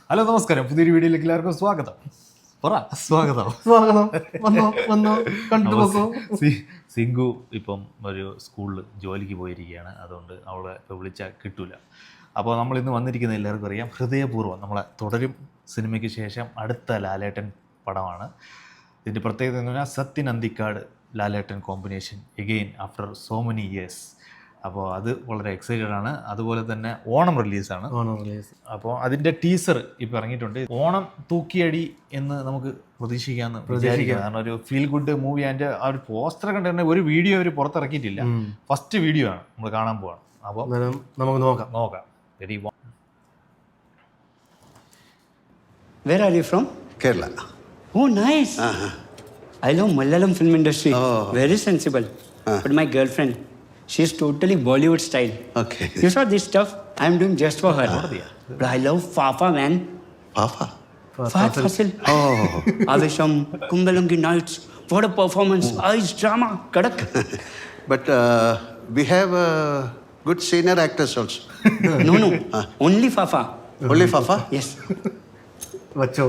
Hello നമസ്കാരം, പുതിയൊരു വീഡിയോയിലേക്ക് എല്ലാവർക്കും സ്വാഗതം. സ്വാഗതം. വന്നോ കണ്ടുപോക്കോ. സിംഗു ഇപ്പം ഒരു സ്കൂളിൽ ജോലിക്ക് പോയിരിക്കുകയാണ്. അതുകൊണ്ട് അവളെ ഇപ്പോൾ വിളിച്ചാൽ കിട്ടൂല. അപ്പോൾ നമ്മൾ ഇന്ന് വന്നിരിക്കുന്നത് എല്ലാവർക്കും അറിയാം, ഹൃദയപൂർവ്വം നമ്മളെ തുടരും സിനിമയ്ക്ക് ശേഷം അടുത്ത ലാലേട്ടൻ പടമാണ്. ഇതിൻ്റെ പ്രത്യേകത എന്ന് പറഞ്ഞാൽ Sathyan Anthikad Lalettan combination again after so many years. അപ്പോൾ അത് വളരെ എക്സൈറ്റഡ് ആണ്. അതുപോലെ തന്നെ ഓണം റിലീസാണ്. അപ്പോൾ അതിൻ്റെ ടീസർ ഇപ്പോൾ ഇറങ്ങിയിട്ടുണ്ട്. ഓണം തൂക്കിയടി എന്ന് നമുക്ക് പ്രതീക്ഷിക്കാമെന്ന് വിചാരിക്കാം. കാരണം ഒരു ഫീൽ ഗുഡ് മൂവി. അതിൻ്റെ ആ ഒരു പോസ്റ്റർ കണ്ടിട്ടുണ്ടെങ്കിൽ ഒരു വീഡിയോ അവർ പുറത്തിറക്കിയിട്ടില്ല. ഫസ്റ്റ് വീഡിയോ ആണ് നമ്മൾ കാണാൻ പോവാണ്. അപ്പോൾ നമുക്ക് നോക്കാം. Very Where are you from? Kerala. Oh, nice. I love Malayalam film industry. Very sensible. But my girlfriend, she's totally Bollywood style. Okay. You saw this stuff? I'm doing just for her. But I love Fafa, man. Papa. Fahad Fasil. Avesham, Kumbalangi Nights. What a performance. Ice drama. Kadak. But we have good senior actors also. No. Only Fafa. Only Fafa? Yes. വച്ചോ.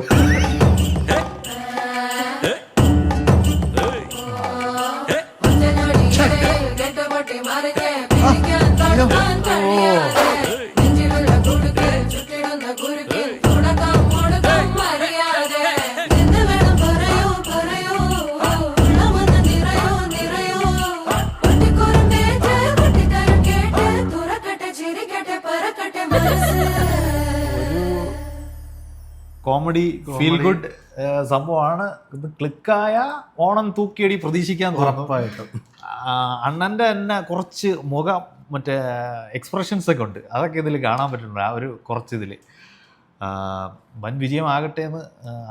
Comedy feel good സംഭവമാണ്. ഇത് ക്ലിക്കായ ഓണം തൂക്കിയടി പ്രതീക്ഷിക്കാൻ ഉറപ്പായിട്ടും. അണ്ണൻ്റെ തന്നെ കുറച്ച് മുഖം മറ്റേ എക്സ്പ്രഷൻസ് ഒക്കെ ഉണ്ട്. അതൊക്കെ ഇതിൽ കാണാൻ പറ്റുന്നുണ്ട്. ആ ഒരു കുറച്ച് ഇതിൽ വൻ വിജയമാകട്ടെ എന്ന്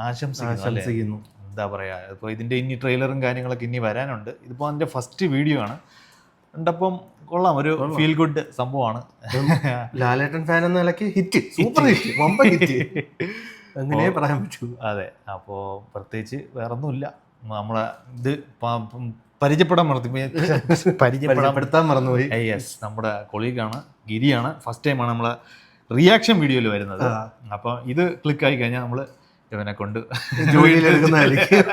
ആശംസിക്കുന്നു. എന്താ പറയുക, ഇപ്പോൾ ഇതിൻ്റെ ഇനി ട്രെയിലറും കാര്യങ്ങളൊക്കെ ഇനി വരാനുണ്ട്. ഇതിപ്പോൾ അതിൻ്റെ ഫസ്റ്റ് വീഡിയോ ആണ്. കണ്ടപ്പം കൊള്ളാം, ഒരു ഫീൽ ഗുഡ് സംഭവമാണ്. ലാലേട്ടൻ ഫാൻ എന്ന നിലയ്ക്ക് ഹിറ്റ്, സൂപ്പർ ഹിറ്റ്, വമ്പൻ ഹിറ്റ് അങ്ങനെ പറയാൻ പറ്റൂ. അതെ. അപ്പോൾ പ്രത്യേകിച്ച് വേറൊന്നുമില്ല. നമ്മളെ ഇത് പരിചയപ്പെടുത്താൻ മറന്നുപോയി. യെസ്, നമ്മുടെ കൊളീഗാണ്, ഗിരിയാണ്. ഫസ്റ്റ് ടൈമാണ് നമ്മളെ റിയാക്ഷൻ വീഡിയോയിൽ വരുന്നത്. അപ്പോൾ ഇത് ക്ലിക്കായി കഴിഞ്ഞാൽ നമ്മൾ ഇവനെ കൊണ്ട് ജോലിയിലെടുക്കുന്നതായിരിക്കും.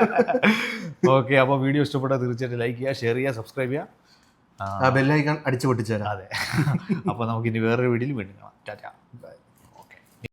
ഓക്കെ. അപ്പോൾ വീഡിയോ ഇഷ്ടപ്പെട്ടാൽ തീർച്ചയായിട്ടും ലൈക്ക് ചെയ്യുക, ഷെയർ ചെയ്യുക, സബ്സ്ക്രൈബ് ചെയ്യുക, ബെല്ലൈക്കൺ അടിച്ചു പൊട്ടിച്ചേരാം. അതെ. അപ്പോൾ നമുക്കിനി വേറൊരു വീഡിയോയിൽ വീണ്ടും കാണാം. ടാറ്റാ.